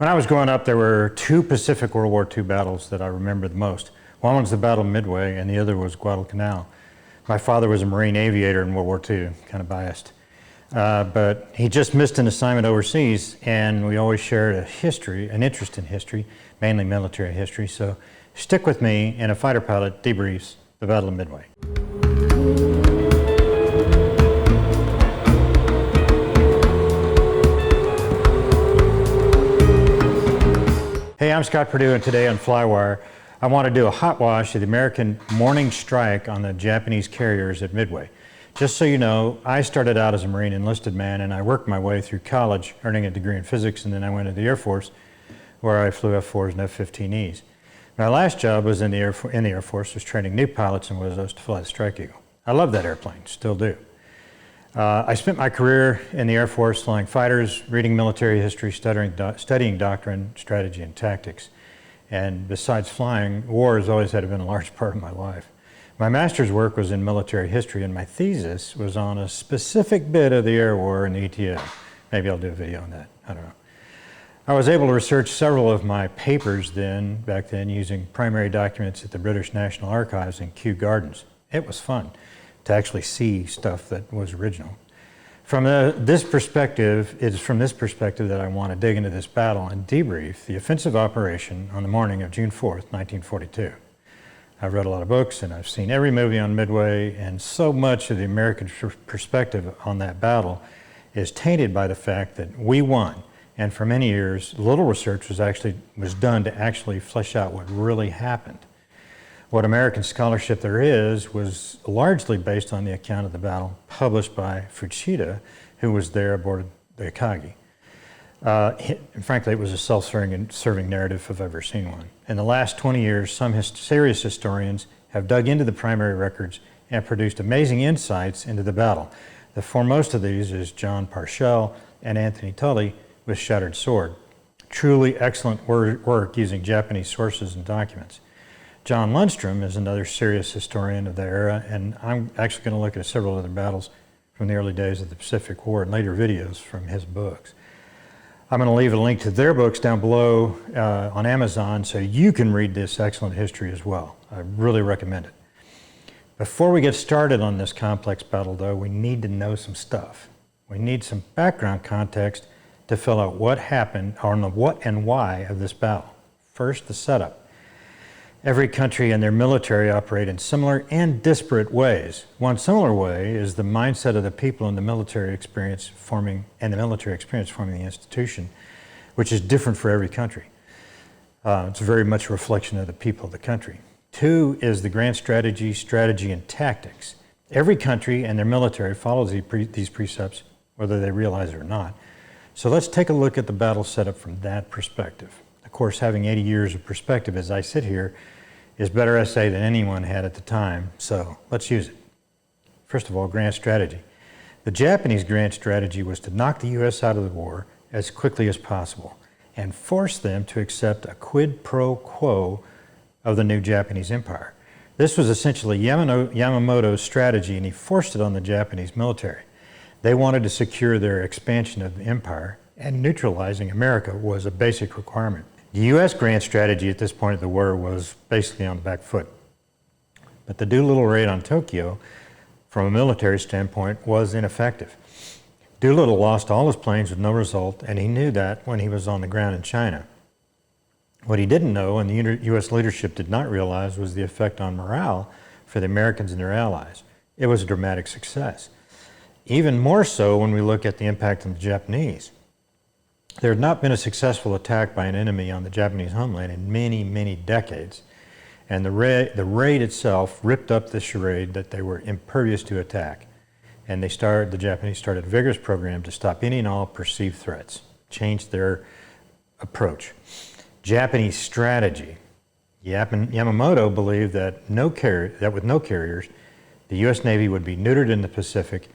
When I was growing up, there were two Pacific World War II battles that I remember the most. One was the Battle of Midway, and the other was Guadalcanal. My father was a Marine aviator in World War II, kind of biased. But he just missed an assignment overseas, and we always shared an interest in history, mainly military history. So stick with me, and a fighter pilot debriefs the Battle of Midway. Hey, I'm Scott Perdue, and today on Flywire, I want to do a hot wash of the American morning strike on the Japanese carriers at Midway. Just so you know, I started out as a Marine enlisted man, and I worked my way through college, earning a degree in physics, and then I went to the Air Force, where I flew F-4s and F-15Es. My last job was in the Air Force, was training new pilots and was to fly the Strike Eagle. I love that airplane, still do. I spent my career in the Air Force flying fighters, reading military history, studying doctrine, strategy, and tactics. And besides flying, war has always had been a large part of my life. My master's work was in military history, and my thesis was on a specific bit of the air war and the ETO. Maybe I'll do a video on that, I don't know. I was able to research several of my papers back then, using primary documents at the British National Archives in Kew Gardens. It was fun to actually see stuff that was original. From this perspective, it's from this perspective that I want to dig into this battle and debrief the offensive operation on the morning of June 4th, 1942. I've read a lot of books and I've seen every movie on Midway, and so much of the American perspective on that battle is tainted by the fact that we won. And for many years, little research was done to actually flesh out what really happened. What American scholarship there is was largely based on the account of the battle published by Fuchida, who was there aboard the Akagi. Frankly, it was a self-serving narrative if I've ever seen one. In the last 20 years, some serious historians have dug into the primary records and produced amazing insights into the battle. The foremost of these is John Parshall and Anthony Tully with Shattered Sword. Truly excellent work using Japanese sources and documents. John Lundstrom is another serious historian of the era, and I'm actually going to look at several other battles from the early days of the Pacific War and later videos from his books. I'm going to leave a link to their books down below on Amazon so you can read this excellent history as well. I really recommend it. Before we get started on this complex battle, though, we need to know some stuff. We need some background context to fill out what happened on the what and why of this battle. First, the setup. Every country and their military operate in similar and disparate ways. One similar way is the mindset of the people in the military experience forming the institution, which is different for every country. It's very much a reflection of the people of the country. Two is the grand strategy, and tactics. Every country and their military follows these precepts, whether they realize it or not. So let's take a look at the battle setup from that perspective. Of course, having 80 years of perspective as I sit here is better essay than anyone had at the time, so let's use it. First of all, grand strategy. The Japanese grand strategy was to knock the U.S. out of the war as quickly as possible and force them to accept a quid pro quo of the new Japanese empire. This was essentially Yamamoto's strategy, and he forced it on the Japanese military. They wanted to secure their expansion of the empire, and neutralizing America was a basic requirement. The U.S. grand strategy at this point of the war was basically on the back foot. But the Doolittle Raid on Tokyo, from a military standpoint, was ineffective. Doolittle lost all his planes with no result, and he knew that when he was on the ground in China. What he didn't know, and the U.S. leadership did not realize, was the effect on morale for the Americans and their allies. It was a dramatic success. Even more so when we look at the impact on the Japanese. There had not been a successful attack by an enemy on the Japanese homeland in many, many decades, and the raid itself ripped up the charade that they were impervious to attack, and the Japanese started a vigorous program to stop any and all perceived threats, changed their approach. Japanese strategy. Yamamoto believed that with no carriers, the U.S. Navy would be neutered in the Pacific,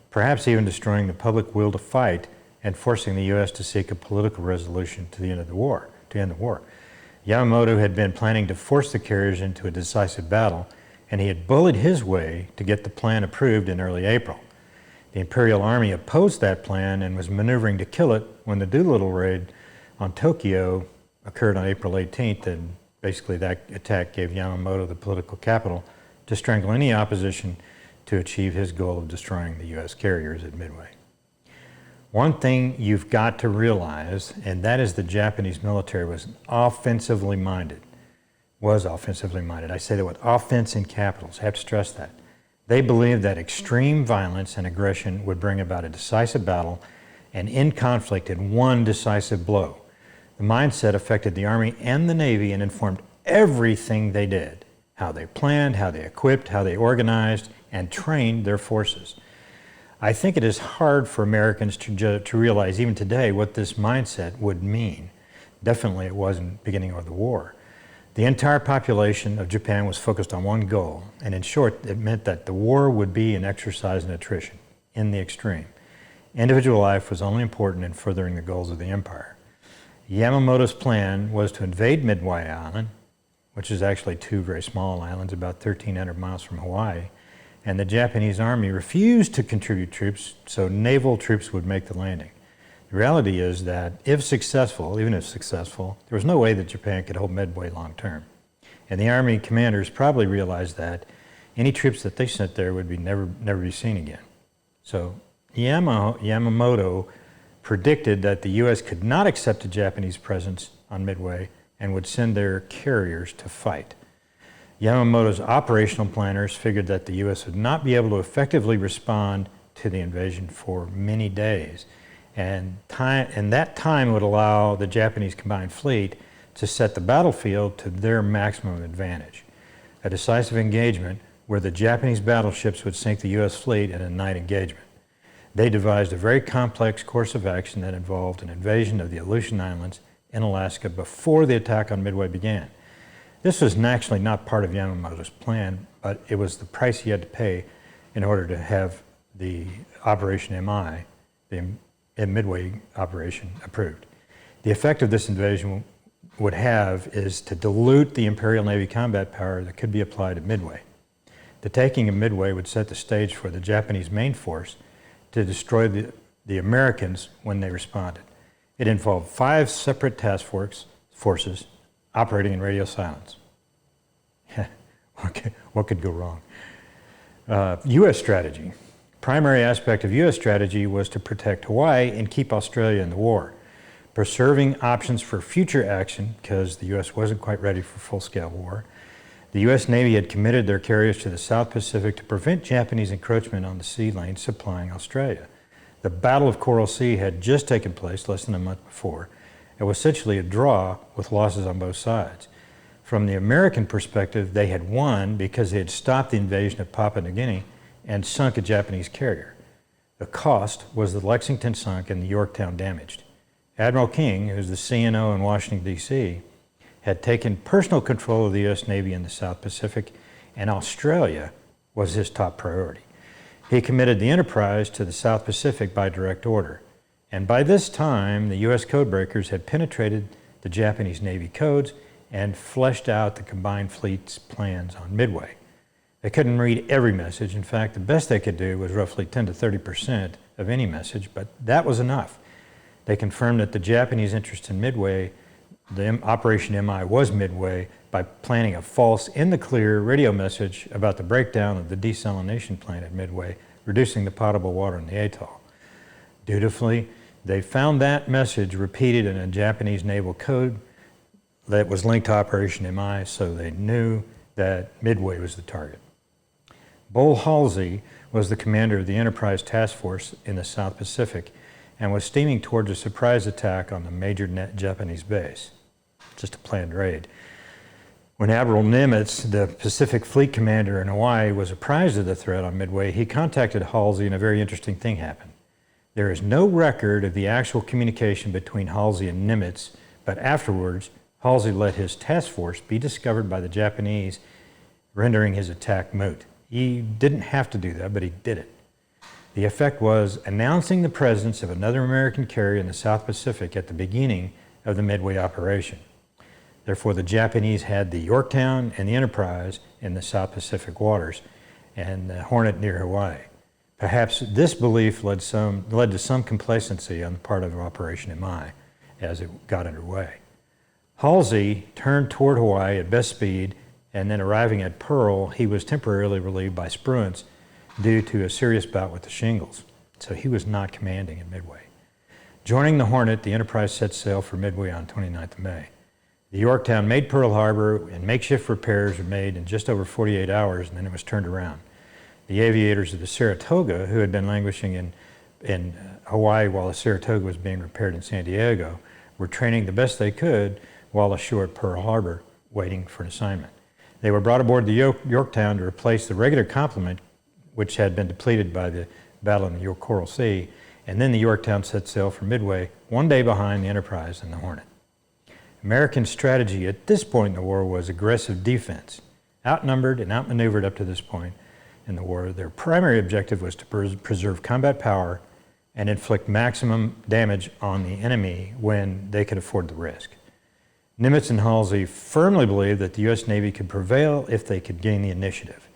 perhaps even destroying the public will to fight and forcing the U.S. to seek a political resolution to end the war. Yamamoto had been planning to force the carriers into a decisive battle, and he had bullied his way to get the plan approved in early April. The Imperial Army opposed that plan and was maneuvering to kill it when the Doolittle Raid on Tokyo occurred on April 18th, and basically that attack gave Yamamoto the political capital to strangle any opposition to achieve his goal of destroying the U.S. carriers at Midway. One thing you've got to realize, and that is the Japanese military was offensively minded. I say that with offense in capitals. I have to stress that. They believed that extreme violence and aggression would bring about a decisive battle and end conflict in one decisive blow. The mindset affected the Army and the Navy and informed everything they did, how they planned, how they equipped, how they organized, and trained their forces. I think it is hard for Americans to realize even today what this mindset would mean. Definitely it was in the beginning of the war. The entire population of Japan was focused on one goal, and in short, it meant that the war would be an exercise in attrition, in the extreme. Individual life was only important in furthering the goals of the empire. Yamamoto's plan was to invade Midway Island, which is actually two very small islands about 1,300 miles from Hawaii, and the Japanese Army refused to contribute troops, so naval troops would make the landing. The reality is that even if successful, there was no way that Japan could hold Midway long term. And the Army commanders probably realized that any troops that they sent there would be never be seen again. So Yamamoto predicted that the U.S. could not accept a Japanese presence on Midway and would send their carriers to fight. Yamamoto's operational planners figured that the U.S. would not be able to effectively respond to the invasion for many days, and that time would allow the Japanese combined fleet to set the battlefield to their maximum advantage. A decisive engagement where the Japanese battleships would sink the U.S. fleet in a night engagement. They devised a very complex course of action that involved an invasion of the Aleutian Islands in Alaska before the attack on Midway began. This was actually not part of Yamamoto's plan, but it was the price he had to pay in order to have the Operation MI, the Midway operation, approved. The effect of this invasion would have is to dilute the Imperial Navy combat power that could be applied at Midway. The taking of Midway would set the stage for the Japanese main force to destroy the Americans when they responded. It involved 5 separate task forces operating in radio silence. What could go wrong? U.S. strategy. Primary aspect of U.S. strategy was to protect Hawaii and keep Australia in the war, preserving options for future action because the U.S. wasn't quite ready for full-scale war. The U.S. Navy had committed their carriers to the South Pacific to prevent Japanese encroachment on the sea lane supplying Australia. The Battle of Coral Sea had just taken place less than a month before. It was essentially a draw with losses on both sides. From the American perspective, they had won because they had stopped the invasion of Papua New Guinea and sunk a Japanese carrier. The cost was the Lexington sunk and the Yorktown damaged. Admiral King, who's the CNO in Washington, D.C., had taken personal control of the U.S. Navy in the South Pacific, and Australia was his top priority. He committed the Enterprise to the South Pacific by direct order. And by this time, the U.S. codebreakers had penetrated the Japanese Navy codes and fleshed out the combined fleet's plans on Midway. They couldn't read every message. In fact, the best they could do was roughly 10 to 30% of any message, but that was enough. They confirmed that the Japanese interest in Midway, the Operation MI was Midway, by planning a false, in the clear radio message about the breakdown of the desalination plant at Midway, reducing the potable water in the atoll. Dutifully, they found that message repeated in a Japanese naval code that was linked to Operation MI, so they knew that Midway was the target. Bull Halsey was the commander of the Enterprise Task Force in the South Pacific and was steaming towards a surprise attack on the major Japanese base, just a planned raid. When Admiral Nimitz, the Pacific Fleet commander in Hawaii, was apprised of the threat on Midway, he contacted Halsey and a very interesting thing happened. There is no record of the actual communication between Halsey and Nimitz, but afterwards, Halsey let his task force be discovered by the Japanese, rendering his attack moot. He didn't have to do that, but he did it. The effect was announcing the presence of another American carrier in the South Pacific at the beginning of the Midway operation. Therefore, the Japanese had the Yorktown and the Enterprise in the South Pacific waters and the Hornet near Hawaii. Perhaps this belief led to some complacency on the part of Operation MI, as it got underway. Halsey turned toward Hawaii at best speed, and then arriving at Pearl, he was temporarily relieved by Spruance due to a serious bout with the shingles, so he was not commanding at Midway. Joining the Hornet, the Enterprise set sail for Midway on 29th of May. The Yorktown made Pearl Harbor, and makeshift repairs were made in just over 48 hours, and then it was turned around. The aviators of the Saratoga, who had been languishing in Hawaii while the Saratoga was being repaired in San Diego, were training the best they could while ashore at Pearl Harbor, waiting for an assignment. They were brought aboard the Yorktown to replace the regular complement, which had been depleted by the battle in the Coral Sea, and then the Yorktown set sail for Midway, one day behind the Enterprise and the Hornet. American strategy at this point in the war was aggressive defense. Outnumbered and outmaneuvered up to this point in the war, their primary objective was to preserve combat power and inflict maximum damage on the enemy when they could afford the risk. Nimitz and Halsey firmly believed that the U.S. Navy could prevail if they could gain the initiative.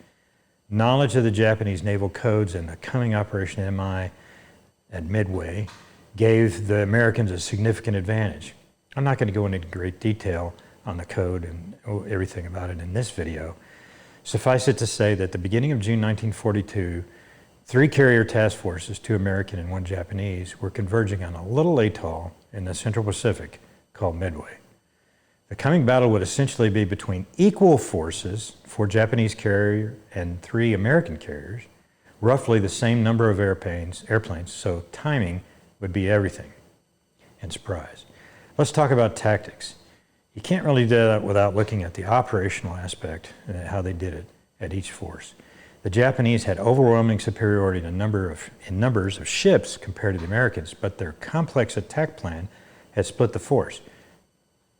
Knowledge of the Japanese naval codes and the coming Operation MI at Midway gave the Americans a significant advantage. I'm not going to go into great detail on the code and everything about it in this video. Suffice it to say that at the beginning of June 1942, 3 carrier task forces, 2 American and 1 Japanese, were converging on a little atoll in the Central Pacific called Midway. The coming battle would essentially be between equal forces, 4 Japanese carriers and 3 American carriers, roughly the same number of airplanes, so timing would be everything, and surprise. Let's talk about tactics. You can't really do that without looking at the operational aspect and how they did it at each force. The Japanese had overwhelming superiority in numbers of ships compared to the Americans, but their complex attack plan had split the force.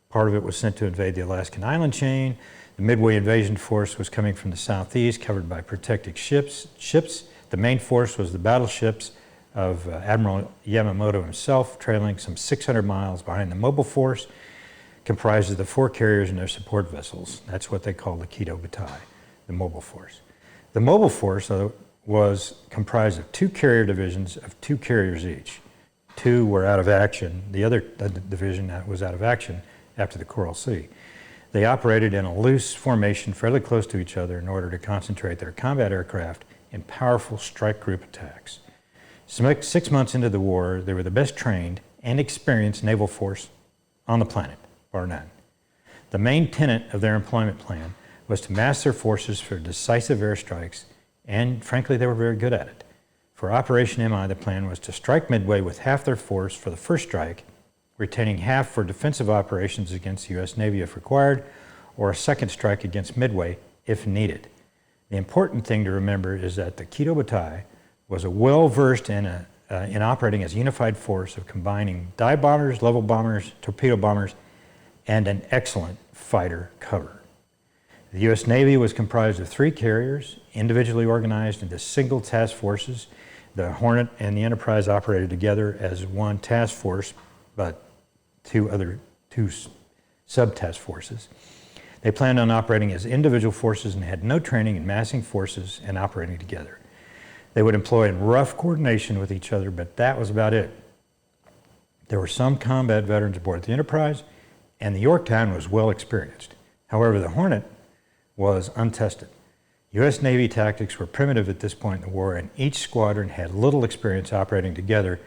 Part of it was sent to invade the Alaskan island chain. The Midway invasion force was coming from the southeast, covered by protected ships. The main force was the battleships of Admiral Yamamoto himself, trailing some 600 miles behind the mobile force, comprised of the 4 carriers and their support vessels. That's what they call the Kido Butai, the mobile force. The mobile force was comprised of 2 carrier divisions of 2 carriers each. 2 were out of action. The other division that was out of action after the Coral Sea. They operated in a loose formation fairly close to each other in order to concentrate their combat aircraft in powerful strike group attacks. 6 months into the war, they were the best trained and experienced naval force on the planet, bar none. The main tenet of their employment plan was to mass their forces for decisive airstrikes, and frankly, they were very good at it. For Operation MI, the plan was to strike Midway with half their force for the first strike, retaining half for defensive operations against the U.S. Navy if required, or a second strike against Midway if needed. The important thing to remember is that the Kido Butai was well-versed in operating as a unified force of combining dive bombers, level bombers, torpedo bombers, and an excellent fighter cover. The U.S. Navy was comprised of 3 carriers, individually organized into single task forces. The Hornet and the Enterprise operated together as one task force, but 2 sub-task forces. They planned on operating as individual forces and had no training in massing forces and operating together. They would employ in rough coordination with each other, but that was about it. There were some combat veterans aboard the Enterprise, and the Yorktown was well experienced. However, the Hornet was untested. U.S. Navy tactics were primitive at this point in the war, and each squadron had little experience operating together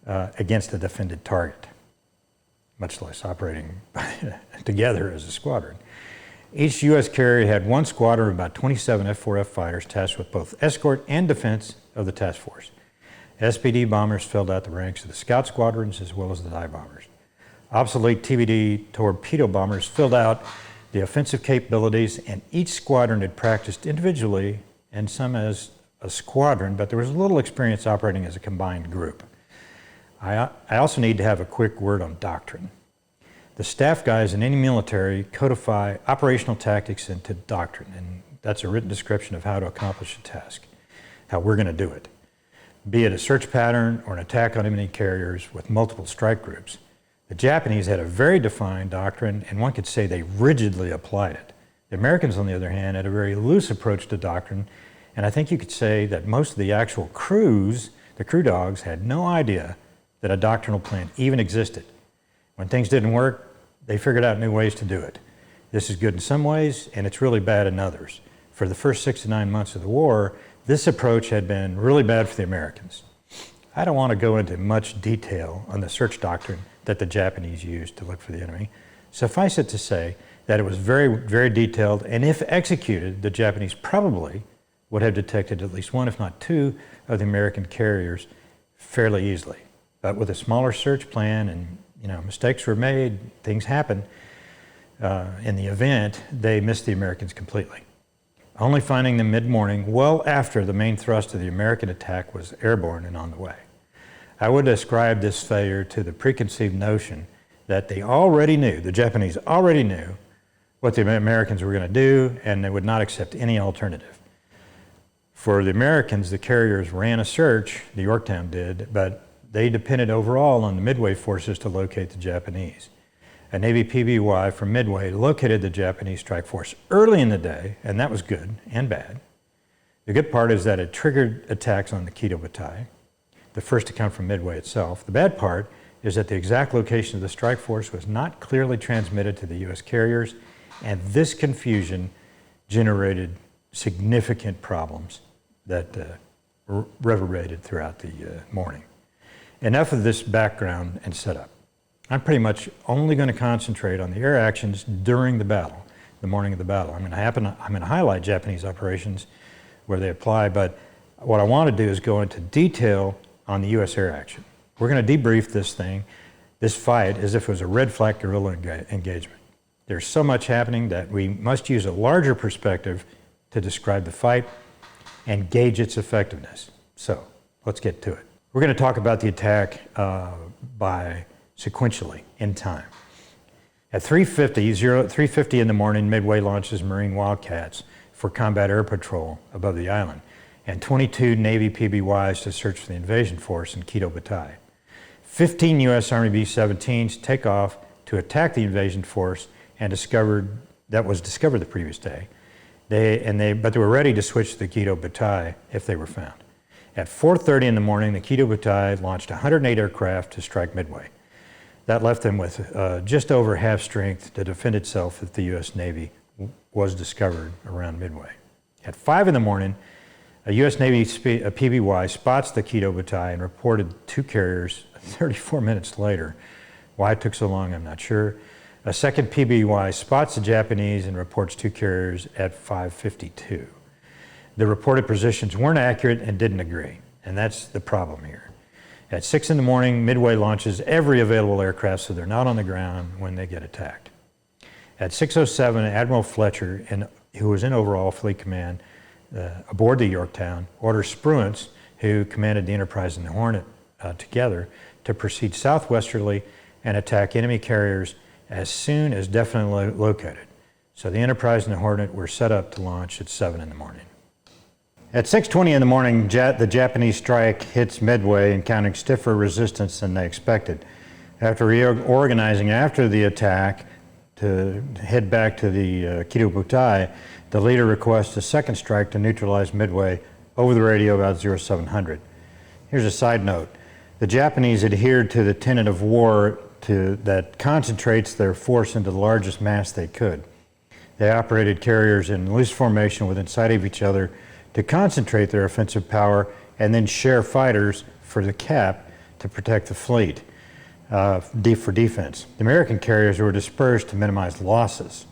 against a defended target, much less operating together as a squadron. Each U.S. carrier had 1 squadron of about 27 F-4F fighters tasked with both escort and defense of the task force. SBD bombers filled out the ranks of the scout squadrons as well as the dive bombers. Obsolete TBD torpedo bombers filled out the offensive capabilities, and each squadron had practiced individually and some as a squadron, but there was little experience operating as a combined group. I also need to have a quick word on doctrine. The staff guys in any military codify operational tactics into doctrine, and that's a written description of how to accomplish a task, how we're going to do it. Be it a search pattern or an attack on enemy carriers with multiple strike groups. The Japanese had a very defined doctrine, and one could say they rigidly applied it. The Americans, on the other hand, had a very loose approach to doctrine, and I think you could say that most of the actual crews, the crew dogs, had no idea that a doctrinal plan even existed. When things didn't work, they figured out new ways to do it. This is good in some ways, and it's really bad in others. For the first 6 to 9 months of the war, this approach had been really bad for the Americans. I don't want to go into much detail on the search doctrine that the Japanese used to look for the enemy. Suffice it to say that it was very, very detailed, and if executed, the Japanese probably would have detected at least one, if not two, of the American carriers fairly easily. But with a smaller search plan and mistakes were made, things happen. In the event, they missed the Americans completely. Only finding them mid-morning, well after the main thrust of the American attack was airborne and on the way. I would ascribe this failure to the preconceived notion that they already knew, the Japanese already knew, what the Americans were going to do, and they would not accept any alternative. For the Americans, the carriers ran a search, the Yorktown did, but they depended overall on the Midway forces to locate the Japanese. A Navy PBY from Midway located the Japanese strike force early in the day, and that was good and bad. The good part is that it triggered attacks on the Kido Butai, the first to come from Midway itself. The bad part is that the exact location of the strike force was not clearly transmitted to the U.S. carriers, and this confusion generated significant problems that reverberated throughout the morning. Enough of this background and setup. I'm pretty much only going to concentrate on the air actions during the battle, the morning of the battle. I'm going to highlight Japanese operations where they apply, but what I want to do is go into detail on the U.S. air action. We're going to debrief this fight, as if it was a red flag guerrilla engagement. There's so much happening that we must use a larger perspective to describe the fight and gauge its effectiveness. So let's get to it. We're going to talk about the attack sequentially in time. At 3:50 in the morning, Midway launches Marine Wildcats for combat air patrol above the island, and 22 Navy PBYs to search for the invasion force in Kido Butai. 15 U.S. Army B-17s take off to attack the invasion force and that was discovered the previous day. But they were ready to switch to the Kido Butai if they were found. At 4:30 in the morning, the Kido Butai launched 108 aircraft to strike Midway. That left them with just over half strength to defend itself if the U.S. Navy was discovered around Midway. At 5 in the morning, a U.S. Navy PBY spots the Kido Butai and reported two carriers 34 minutes later. Why it took so long, I'm not sure. A second PBY spots the Japanese and reports two carriers at 5:52. The reported positions weren't accurate and didn't agree, and that's the problem here. At 6 in the morning, Midway launches every available aircraft so they're not on the ground when they get attacked. At 6:07, Admiral Fletcher, who was in overall fleet command aboard the Yorktown, orders Spruance, who commanded the Enterprise and the Hornet together, to proceed southwesterly and attack enemy carriers as soon as definitely located. So the Enterprise and the Hornet were set up to launch at 7 in the morning. At 6:20 in the morning, the Japanese strike hits Midway, encountering stiffer resistance than they expected. After reorganizing after the attack to head back to the Kido Butai, the leader requests a second strike to neutralize Midway over the radio about 0700. Here's a side note. The Japanese adhered to the tenet of war that concentrates their force into the largest mass they could. They operated carriers in loose formation within sight of each other to concentrate their offensive power and then share fighters for the cap to protect the fleet for defense. The American carriers were dispersed to minimize losses,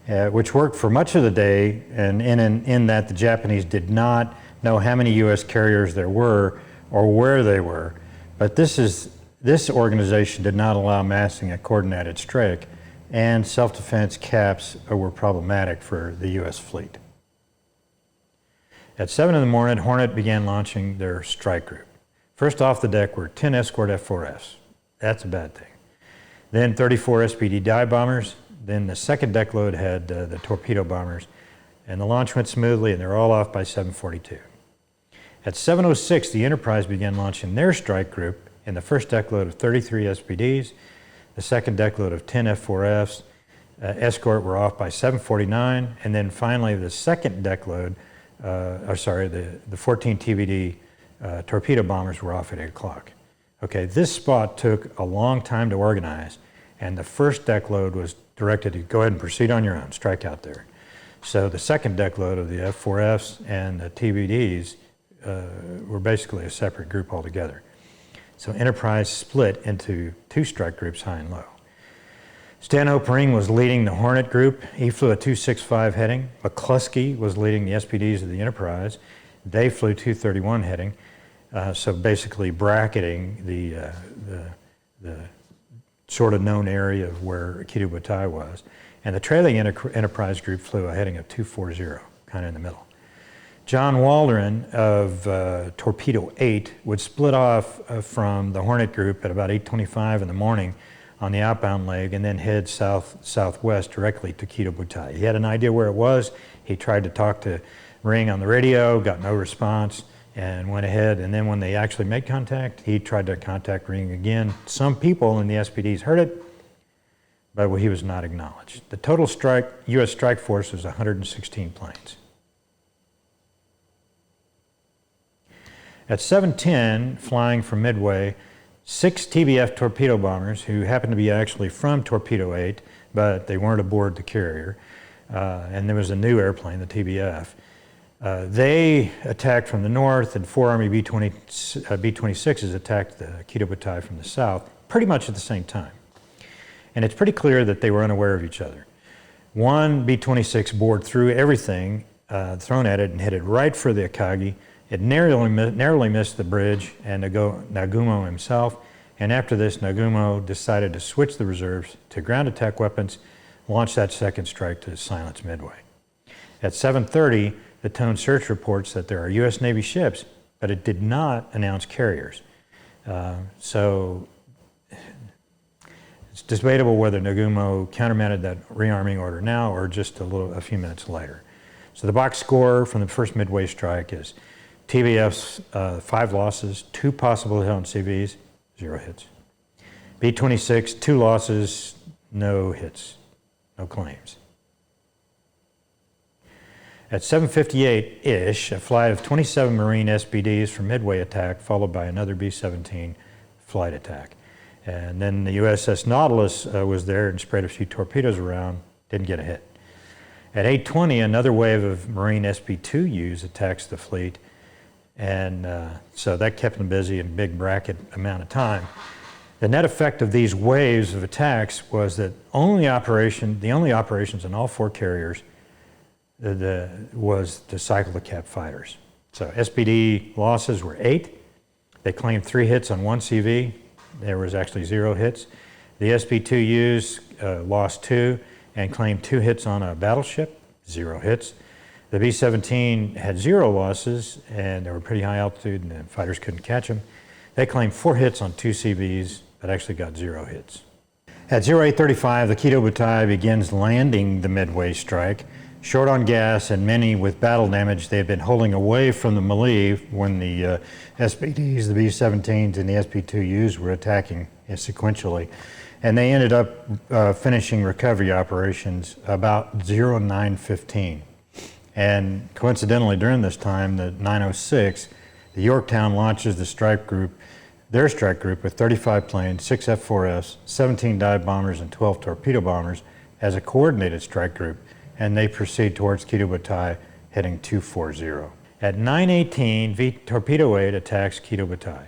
which worked for much of the day, and in that the Japanese did not know how many U.S. carriers there were or where they were. But this organization did not allow massing a coordinated strike, and self-defense caps were problematic for the U.S. fleet. At 7 in the morning, Hornet began launching their strike group. First off the deck were 10 escort F-4Fs. That's a bad thing. Then 34 SBD dive bombers. Then the second deck load had the torpedo bombers. And the launch went smoothly, and they were all off by 7:42. At 7:06, the Enterprise began launching their strike group in the first deck load of 33 SBDs, the second deck load of 10 F-4Fs. Escort were off by 7:49, and then finally the second deck load, the 14 TBD torpedo bombers were off at 8 o'clock. Okay, this spot took a long time to organize, and the first deck load was directed to go ahead and proceed on your own, strike out there. So the second deck load of the F-4Fs and the TBDs were basically a separate group altogether. So Enterprise split into two strike groups, high and low. Stanhope Ring was leading the Hornet group. He flew a 265 heading. McCluskey was leading the SBDs of the Enterprise. They flew 231 heading. So basically bracketing the sort of known area of where Kido Butai was. And the trailing Enterprise group flew a heading of 240, kind of in the middle. John Waldron of Torpedo 8 would split off from the Hornet group at about 8:25 in the morning on the outbound leg and then head southwest directly to Kido Butai. He had an idea where it was. He tried to talk to Ring on the radio, got no response, and went ahead. And then when they actually made contact, he tried to contact Ring again. Some people in the SBDs heard it, but he was not acknowledged. The total U.S. strike force was 116 planes. At 7:10, flying from Midway, 6 TBF torpedo bombers, who happened to be actually from Torpedo 8, but they weren't aboard the carrier, and there was a new airplane, the TBF. They attacked from the north, and 4 Army B-26s attacked the Kido Butai from the south, pretty much at the same time. And it's pretty clear that they were unaware of each other. One B-26 bored through everything thrown at it and headed right for the Akagi. It narrowly missed the bridge and Nagumo himself, and after this, Nagumo decided to switch the reserves to ground attack weapons, launch that second strike to silence Midway. At 7:30, the Tone Search reports that there are U.S. Navy ships, but it did not announce carriers. So it's debatable whether Nagumo countermanded that rearming order now or just a few minutes later. So the box score from the first Midway strike is TBF's 5 losses, 2 possible hit on CVs, 0 hits. B-26, 2 losses, no hits, no claims. At 7:58-ish, a flight of 27 Marine SBDs from Midway attacked, followed by another B-17 flight attack. And then the USS Nautilus was there and sprayed a few torpedoes around, didn't get a hit. At 8:20, another wave of Marine SB-2Us attacks the fleet, and so that kept them busy in a big bracket amount of time. The net effect of these waves of attacks was that the only operations in all 4 carriers was to cycle the cap fighters. So SBD losses were 8. They claimed 3 hits on 1 CV. There was actually 0 hits. The SB-2Us lost 2 and claimed 2 hits on a battleship, 0 hits. The B-17 had 0 losses, and they were pretty high altitude, and the fighters couldn't catch them. They claimed 4 hits on 2 CVs, but actually got 0 hits. At 08:35, the Kido Butai begins landing the Midway strike. Short on gas and many with battle damage, they had been holding away from the melee when the SBDs, the B-17s, and the SB-2Us were attacking sequentially. And they ended up finishing recovery operations about 09:15. And coincidentally, during this time, the 906, the Yorktown launches their strike group with 35 planes, 6 F-4Fs, 17 dive bombers, and 12 torpedo bombers as a coordinated strike group, and they proceed towards Kido Butai, heading 240. At 9:18, Torpedo 8 attacks Kido Butai.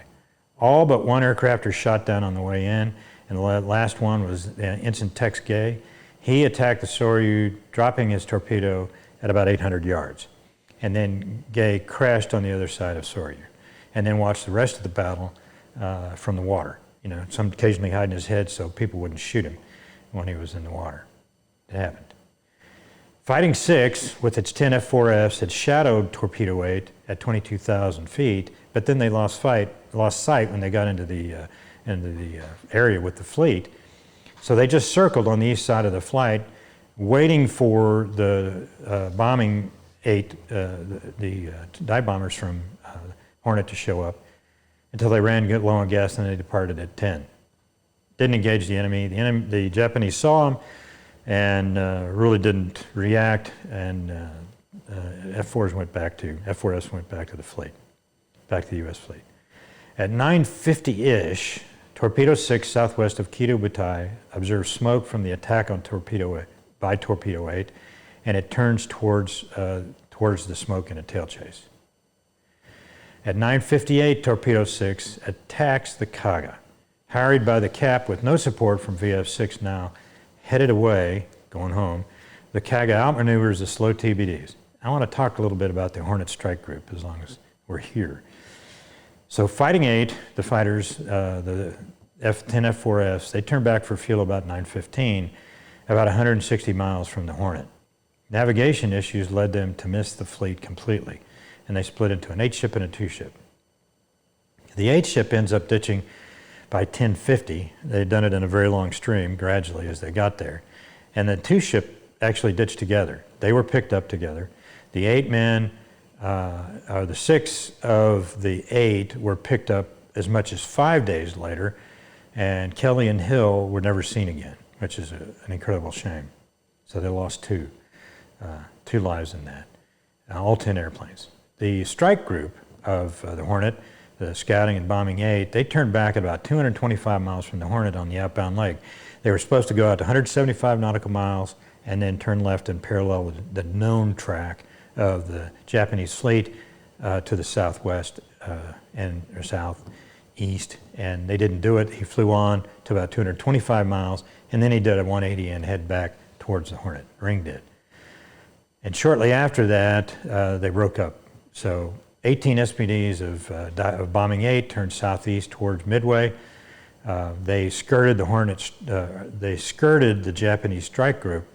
All but 1 aircraft are shot down on the way in, and the last one was Ensign Tex Gay. He attacked the Soryu, dropping his torpedo at about 800 yards. And then Gay crashed on the other side of Soryu, and then watched the rest of the battle from the water. Some occasionally hiding his head so people wouldn't shoot him when he was in the water. It happened. Fighting 6, with its 10 F-4Fs, had shadowed Torpedo 8 at 22,000 feet, but then they lost sight when they got into the area with the fleet. So they just circled on the east side of the flight, waiting for the bombing 8, the dive bombers from Hornet to show up until they ran low on gas, and they departed at 10. Didn't engage the enemy. The Japanese saw them and really didn't react, and F-4s went back to F-4S went back to the fleet, back to the U.S. fleet. At 9:50-ish, Torpedo 6, southwest of Kido Butai, observes smoke from the attack on by Torpedo 8, and it turns towards the smoke in a tail chase. At 9:58, Torpedo 6 attacks the Kaga. Harried by the cap with no support from VF6 now, headed away, going home, the Kaga outmaneuvers the slow TBDs. I want to talk a little bit about the Hornet strike group as long as we're here. So Fighting 8, the fighters, the F-10 F-4Fs, they turned back for fuel about 9:15, about 160 miles from the Hornet. Navigation issues led them to miss the fleet completely, and they split into an 8-ship and a 2-ship. The 8-ship ends up ditching by 10:50. They'd done it in a very long stream gradually as they got there. And the 2-ship actually ditched together. They were picked up together. The 8 men, or the 6 of the 8 were picked up as much as 5 days later, and Kelly and Hill were never seen again, which is an incredible shame. So they lost two lives in that, all 10 airplanes. The strike group of the Hornet, the scouting and bombing 8, they turned back at about 225 miles from the Hornet on the outbound leg. They were supposed to go out to 175 nautical miles and then turn left and parallel the known track of the Japanese fleet to the southwest or southeast, and they didn't do it. He flew on to about 225 miles, and then he did a 180 and head back towards the Hornet. Ring did. And shortly after that, they broke up. So 18 SBDs of bombing 8 turned southeast towards Midway. They skirted the Hornets. They skirted the Japanese strike group,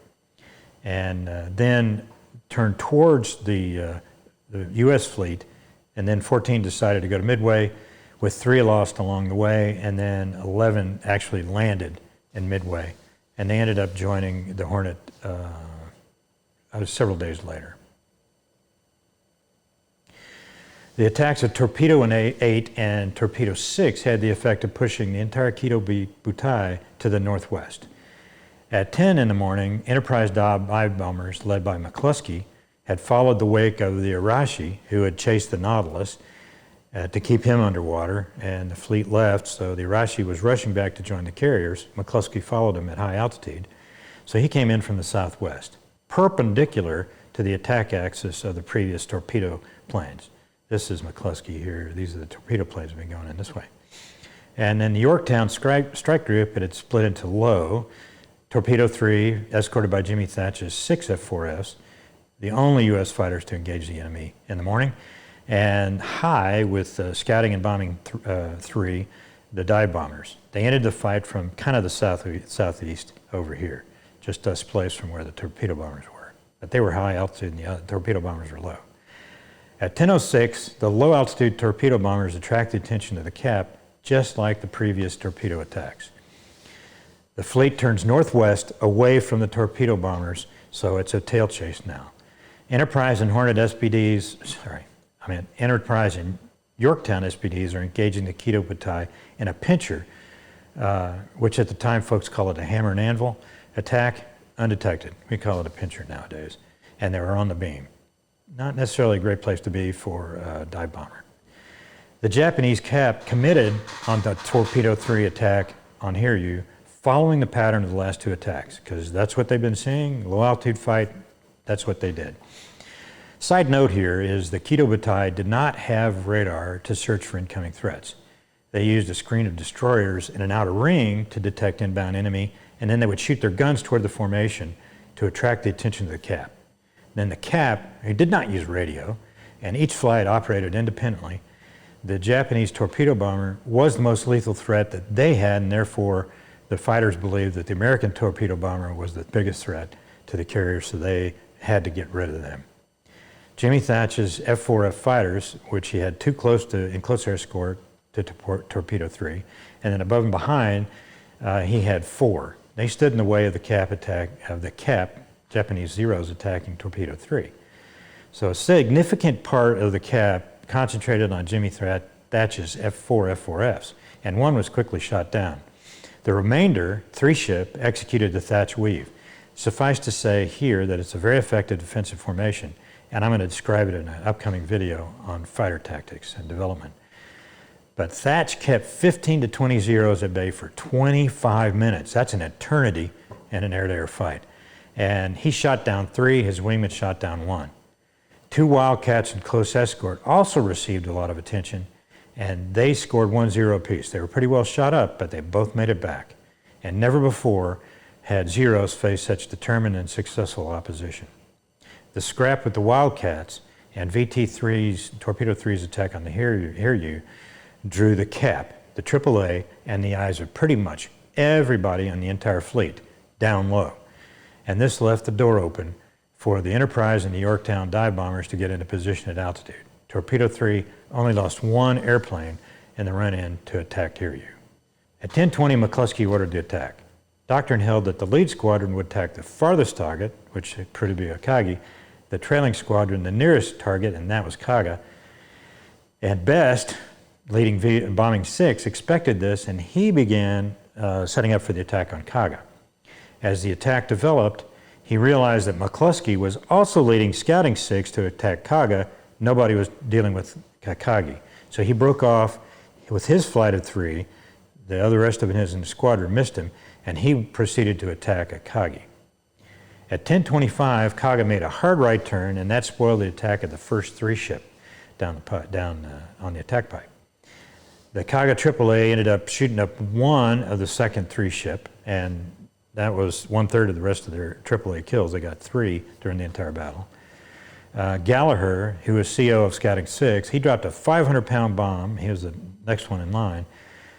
and then turned towards the U.S. fleet. And then 14 decided to go to Midway, with 3 lost along the way, and then 11 actually landed in Midway, and they ended up joining the Hornet several days later. The attacks of Torpedo 8 and Torpedo 6 had the effect of pushing the entire Kido Butai to the northwest. At 10 in the morning, Enterprise dive bombers led by McCluskey had followed the wake of the Arashi, who had chased the Nautilus to keep him underwater, and the fleet left, so the Arashi was rushing back to join the carriers. McCluskey followed him at high altitude, so he came in from the southwest, perpendicular to the attack axis of the previous torpedo planes. This is McCluskey here. These are the torpedo planes that have been going in this way. And then the Yorktown strike group, it had split into low. Torpedo 3, escorted by Jimmy Thatch's 6 F-4Fs, the only U.S. fighters to engage the enemy in the morning, and high with scouting and bombing 3, the dive bombers. They ended the fight from kind of the southeast over here, just displaced from where the torpedo bombers were. But they were high altitude and the torpedo bombers were low. At 10:06, the low altitude torpedo bombers attracted attention to the cap, just like the previous torpedo attacks. The fleet turns northwest away from the torpedo bombers, so it's a tail chase now. Enterprise and Hornet SBDs, Enterprise and Yorktown SBDs are engaging the Kido Butai in a pincher, which at the time folks call it a hammer and anvil attack, undetected. We call it a pincher nowadays. And they were on the beam. Not necessarily a great place to be for a dive bomber. The Japanese cap committed on the Torpedo 3 attack on Hiryu, following the pattern of the last 2 attacks, because that's what they've been seeing, low altitude fight, that's what they did. Side note here is the Kido Butai did not have radar to search for incoming threats. They used a screen of destroyers in an outer ring to detect inbound enemy, and then they would shoot their guns toward the formation to attract the attention of the cap. Then the cap, who did not use radio, and each flight operated independently, the Japanese torpedo bomber was the most lethal threat that they had, and therefore the fighters believed that the American torpedo bomber was the biggest threat to the carriers, so they had to get rid of them. Jimmy Thatch's F-4F fighters, which he had in close air escort to Torpedo 3, and then above and behind, he had 4. They stood in the way of the cap Japanese Zeros attacking Torpedo 3. So a significant part of the cap concentrated on Jimmy Thatch's F-4 F-4Fs, and 1 was quickly shot down. The remainder, 3-ship, executed the Thatch weave. Suffice to say here that it's a very effective defensive formation, and I'm going to describe it in an upcoming video on fighter tactics and development. But Thatch kept 15 to 20 Zeros at bay for 25 minutes. That's an eternity in an air-to-air fight. And he shot down 3, his wingman shot down 1. 2 Wildcats in close escort also received a lot of attention, and they scored 1 0 apiece. They were pretty well shot up, but they both made it back. And never before had Zeros faced such determined and successful opposition. The scrap with the Wildcats and VT-3's, Torpedo 3's attack on the Hiryu drew the cap, the AAA, and the eyes of pretty much everybody on the entire fleet down low. And this left the door open for the Enterprise and the Yorktown dive bombers to get into position at altitude. Torpedo 3 only lost 1 airplane in the run-in to attack Hiryu. At 10:20, McCluskey ordered the attack. Doctrine held that the lead squadron would attack the farthest target, which proved to be Akagi, the trailing squadron the nearest target, and that was Kaga. And Best, leading Bombing 6, expected this, and he began setting up for the attack on Kaga. As the attack developed, he realized that McCluskey was also leading Scouting 6 to attack Kaga. Nobody was dealing with Akagi. So he broke off with his flight of 3. The rest of his in the squadron missed him, and he proceeded to attack Akagi. At 10:25, Kaga made a hard right turn, and that spoiled the attack of the first 3 ship down on the attack pipe. The Kaga AAA ended up shooting up 1 of the second 3 ship, and that was 1/3 of the rest of their AAA kills. They got 3 during the entire battle. Gallagher, who was CO of Scouting 6, he dropped a 500-pound bomb. He was the next one in line.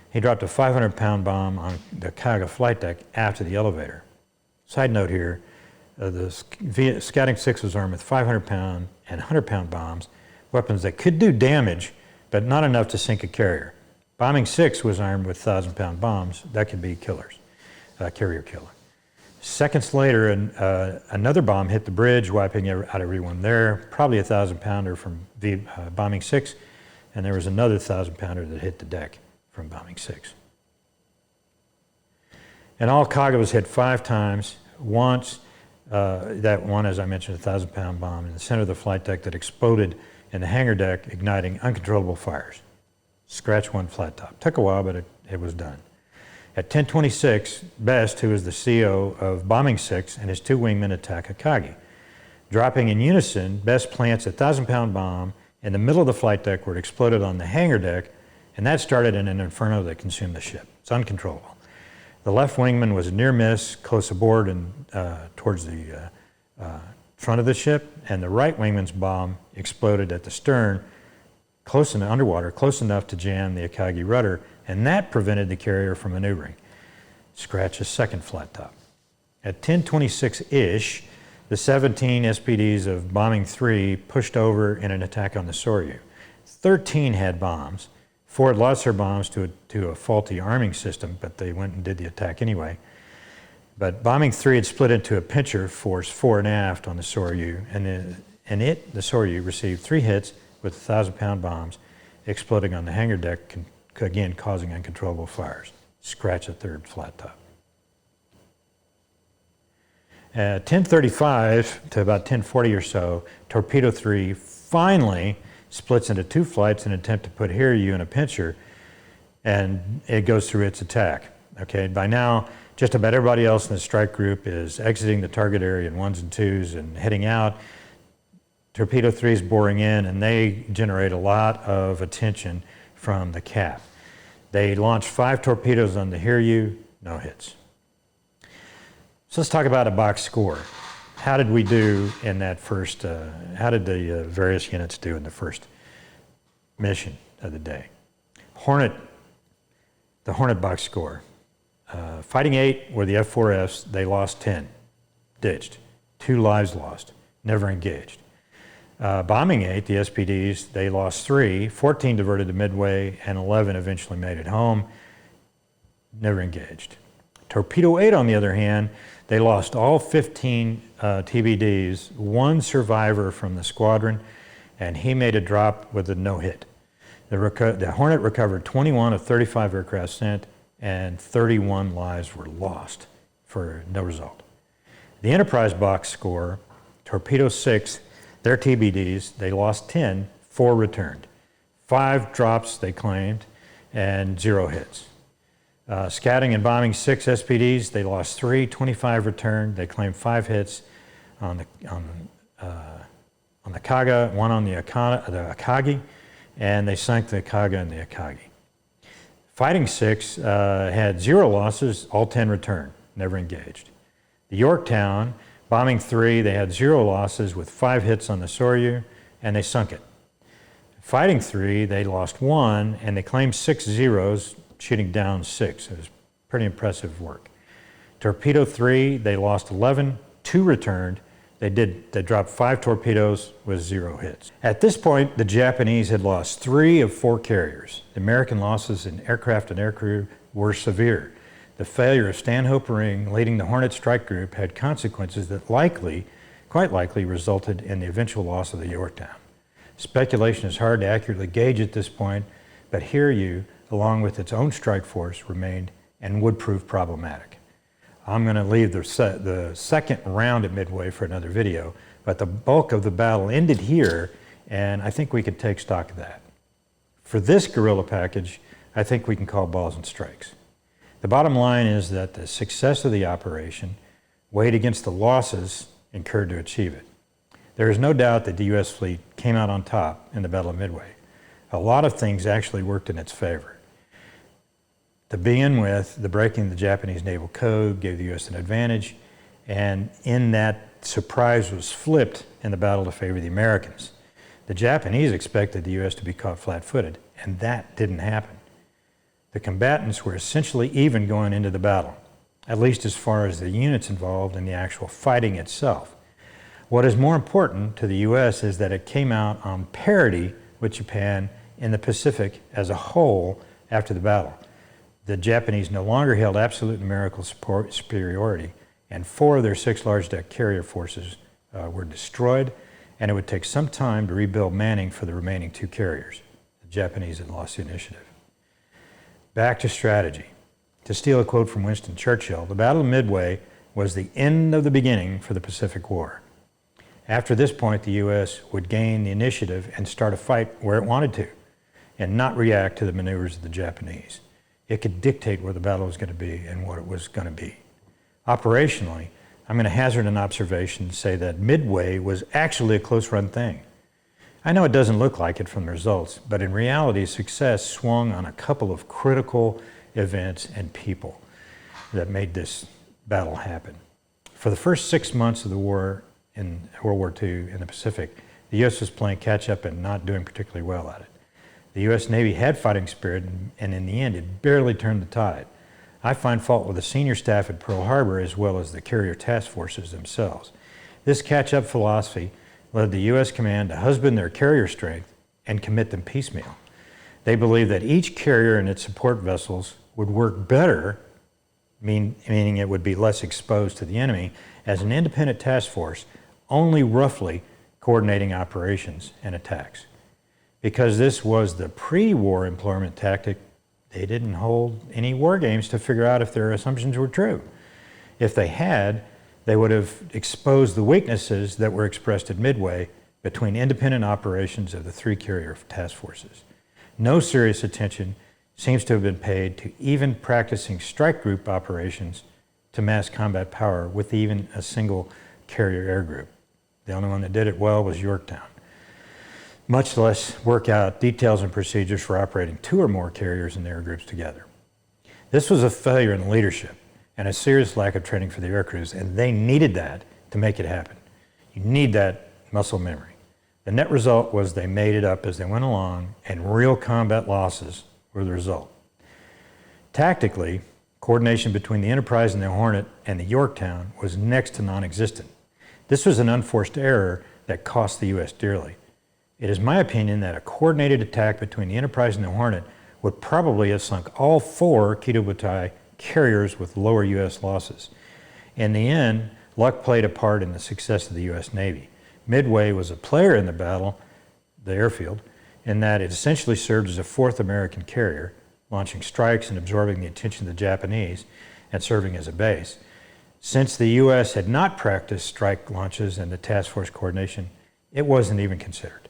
He dropped a 500-pound bomb on the Kaga flight deck after the elevator. Side note here, the Scouting 6 was armed with 500-pound and 100-pound bombs, weapons that could do damage, but not enough to sink a carrier. Bombing 6 was armed with 1,000-pound bombs. That could be killers, carrier killer. Seconds later, another bomb hit the bridge, wiping out everyone there, probably a 1,000-pounder from Bombing 6, and there was another 1,000-pounder that hit the deck from Bombing 6. And all, Kaga was hit 5 times. Once, that one, as I mentioned, a 1,000-pound bomb in the center of the flight deck that exploded in the hangar deck, igniting uncontrollable fires. Scratch 1 flat top. Took a while, but it was done. At 10:26, Best, who was the CO of Bombing 6, and his 2 wingmen attack Akagi. Dropping in unison, Best plants a 1,000-pound bomb in the middle of the flight deck where it exploded on the hangar deck, and that started in an inferno that consumed the ship. It's uncontrollable. The left wingman was a near miss, close aboard and towards the front of the ship, and the right wingman's bomb exploded at the stern, close enough, underwater, close enough to jam the Akagi rudder, and that prevented the carrier from maneuvering. Scratch a 2nd flat top. At 10:26-ish, the 17 SBDs of Bombing 3 pushed over in an attack on the Soryu. 13 had bombs. 4 had lost their bombs to a faulty arming system, but they went and did the attack anyway. But Bombing 3 had split into a pincher force fore and aft on the Soryu, and the Soryu received 3 hits with 1,000-pound bombs, exploding on the hangar deck, again causing uncontrollable fires. Scratch a 3rd flat top. At 10:35 to about 10:40 or so, Torpedo 3 finally splits into 2 flights in an attempt to put Hiryu in a pincher, and it goes through its attack. Okay, by now, just about everybody else in the strike group is exiting the target area in 1s and 2s and heading out. Torpedo 3 is boring in, and they generate a lot of attention from the cap. They launched 5 torpedoes on the Hiryu, no hits. So let's talk about a box score. How did we do in that first, how did the various units do in the first mission of the day? Hornet, the Hornet box score. Fighting 8 were the F4Fs, they lost 10, ditched. 2 lives lost, never engaged. Bombing 8, the SBDs, they lost 3, 14 diverted to Midway, and 11 eventually made it home, never engaged. Torpedo 8, on the other hand, they lost all 15 TBDs, 1 survivor from the squadron, and he made a drop with a no-hit. The Hornet recovered 21 of 35 aircraft sent, and 31 lives were lost for no result. The Enterprise box score, Torpedo 6, their TBDs, they lost 10, 4 returned. 5 drops they claimed, and 0 hits. Scouting and bombing 6 SBDs, they lost 3, 25 returned. They claimed 5 hits on the Kaga, 1 on the Akagi, and they sank the Kaga and the Akagi. Fighting 6 had 0 losses, all 10 returned, never engaged. The Yorktown, bombing 3, they had 0 losses with 5 hits on the Soryu, and they sunk it. Fighting 3, they lost 1, and they claimed 6 zeros, shooting down 6. It was pretty impressive work. Torpedo 3, they lost 11, 2 returned. They dropped 5 torpedoes with 0 hits. At this point, the Japanese had lost 3 of 4 carriers. The American losses in aircraft and aircrew were severe. The failure of Stanhope Ring leading the Hornet strike group had consequences that quite likely resulted in the eventual loss of the Yorktown. Speculation is hard to accurately gauge at this point, but Hiryu, along with its own strike force, remained and would prove problematic. I'm going to leave the second round at Midway for another video, but the bulk of the battle ended here, and I think we could take stock of that. For this guerrilla package, I think we can call balls and strikes. The bottom line is that the success of the operation weighed against the losses incurred to achieve it. There is no doubt that the U.S. fleet came out on top in the Battle of Midway. A lot of things actually worked in its favor. To begin with, the breaking the Japanese naval code gave the U.S. an advantage, and in that, surprise was flipped in the battle to favor the Americans. The Japanese expected the U.S. to be caught flat-footed, and that didn't happen. The combatants were essentially even going into the battle, at least as far as the units involved in the actual fighting itself. What is more important to the U.S. is that it came out on parity with Japan in the Pacific as a whole after the battle. The Japanese no longer held absolute numerical superiority, and 4 of their 6 large deck carrier forces were destroyed, and it would take some time to rebuild manning for the remaining 2 carriers. The Japanese had lost the initiative. Back to strategy. To steal a quote from Winston Churchill, the Battle of Midway was the end of the beginning for the Pacific War. After this point, the U.S. would gain the initiative and start a fight where it wanted to, and not react to the maneuvers of the Japanese. It could dictate where the battle was going to be and what it was going to be. Operationally, I'm going to hazard an observation and say that Midway was actually a close-run thing. I know it doesn't look like it from the results, but in reality, success swung on a couple of critical events and people that made this battle happen. For the first 6 months of the war in World War II in the Pacific, the U.S. was playing catch-up and not doing particularly well at it. The U.S. Navy had fighting spirit, and in the end, it barely turned the tide. I find fault with the senior staff at Pearl Harbor as well as the carrier task forces themselves. This catch-up philosophy led the U.S. command to husband their carrier strength and commit them piecemeal. They believed that each carrier and its support vessels would work better, meaning it would be less exposed to the enemy, as an independent task force, only roughly coordinating operations and attacks. Because this was the pre-war employment tactic, they didn't hold any war games to figure out if their assumptions were true. If they had, they would have exposed the weaknesses that were expressed at Midway between independent operations of the 3 carrier task forces. No serious attention seems to have been paid to even practicing strike group operations to mass combat power with even a single carrier air group. The only one that did it well was Yorktown. Much less work out details and procedures for operating 2 or more carriers and air groups together. This was a failure in leadership and a serious lack of training for the air crews, and they needed that to make it happen. You need that muscle memory. The net result was they made it up as they went along, and real combat losses were the result. Tactically, coordination between the Enterprise and the Hornet and the Yorktown was next to non-existent. This was an unforced error that cost the U.S. dearly. It is my opinion that a coordinated attack between the Enterprise and the Hornet would probably have sunk all 4 Kido Butai carriers with lower U.S. losses. In the end, luck played a part in the success of the U.S. Navy. Midway was a player in the battle, the airfield, in that it essentially served as a 4th American carrier, launching strikes and absorbing the attention of the Japanese and serving as a base. Since the U.S. had not practiced strike launches and the task force coordination, it wasn't even considered.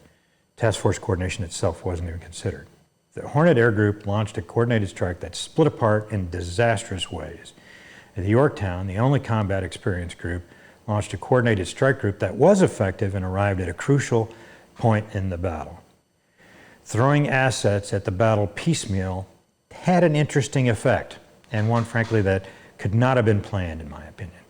Task force coordination itself wasn't even considered. The Hornet Air Group launched a coordinated strike that split apart in disastrous ways. The Yorktown, the only combat experienced group, launched a coordinated strike group that was effective and arrived at a crucial point in the battle. Throwing assets at the battle piecemeal had an interesting effect, and one, frankly, that could not have been planned, in my opinion.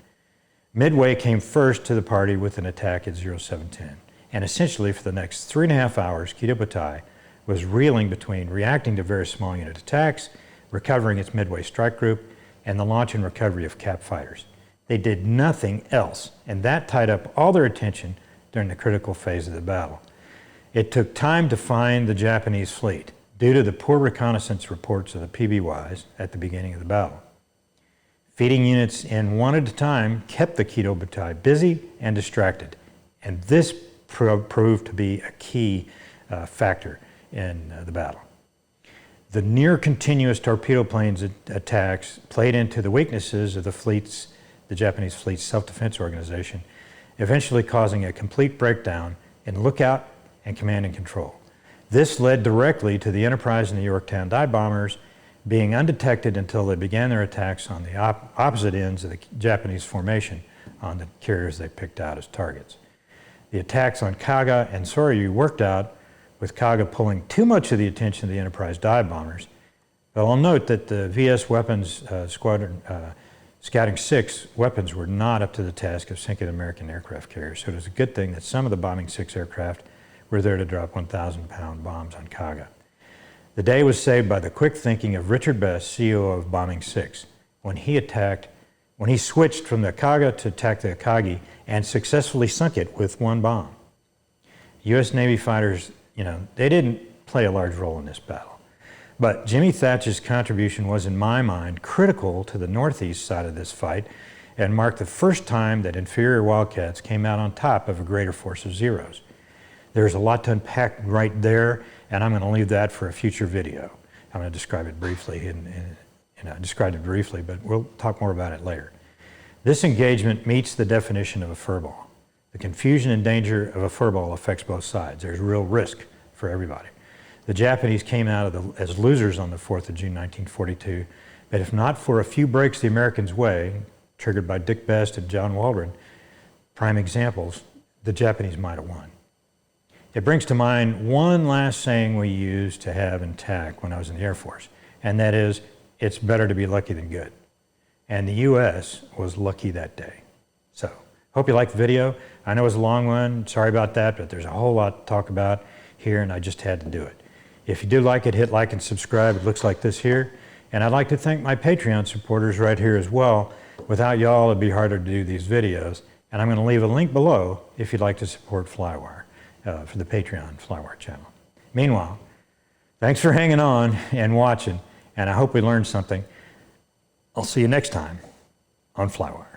Midway came first to the party with an attack at 0710, and essentially for the next 3.5 hours, Kido Butai was reeling between reacting to very small unit attacks, recovering its Midway strike group, and the launch and recovery of Cap fighters. They did nothing else, and that tied up all their attention during the critical phase of the battle. It took time to find the Japanese fleet due to the poor reconnaissance reports of the PBYs at the beginning of the battle. Feeding units in one at a time kept the Kido Butai busy and distracted, and this proved to be a key factor in the battle. The near continuous torpedo planes attacks played into the weaknesses of the Japanese fleet's self-defense organization, eventually causing a complete breakdown in lookout and command and control. This led directly to the Enterprise and the Yorktown dive bombers being undetected until they began their attacks on the opposite ends of the Japanese formation on the carriers they picked out as targets. The attacks on Kaga and Soryu worked out, with Kaga pulling too much of the attention of the Enterprise dive bombers. But I'll note that the VS weapons squadron, Scouting 6 weapons were not up to the task of sinking American aircraft carriers, so it was a good thing that some of the Bombing 6 aircraft were there to drop 1,000-pound bombs on Kaga. The day was saved by the quick thinking of Richard Best, CEO of Bombing 6, when he switched from the Kaga to attack the Akagi and successfully sunk it with one bomb. U.S. Navy fighters, they didn't play a large role in this battle. But Jimmy Thatch's contribution was, in my mind, critical to the northeast side of this fight and marked the first time that inferior Wildcats came out on top of a greater force of Zeros. There's a lot to unpack right there, and I'm going to leave that for a future video. I'm going to describe it briefly, but we'll talk more about it later. This engagement meets the definition of a furball. The confusion and danger of a furball affects both sides. There's real risk for everybody. The Japanese came out as losers on the 4th of June 1942, but if not for a few breaks the Americans' way, triggered by Dick Best and John Waldron, prime examples, the Japanese might have won. It brings to mind one last saying we used to have in TAC when I was in the Air Force, and that is, it's better to be lucky than good. And the U.S. was lucky that day. So, hope you liked the video. I know it's a long one, sorry about that, but there's a whole lot to talk about here, and I just had to do it. If you do like it, hit like and subscribe. It looks like this here. And I'd like to thank my Patreon supporters right here as well. Without y'all, it'd be harder to do these videos. And I'm going to leave a link below if you'd like to support Flywire for the Patreon Flywire channel. Meanwhile, thanks for hanging on and watching, and I hope we learned something. I'll see you next time on Flywire.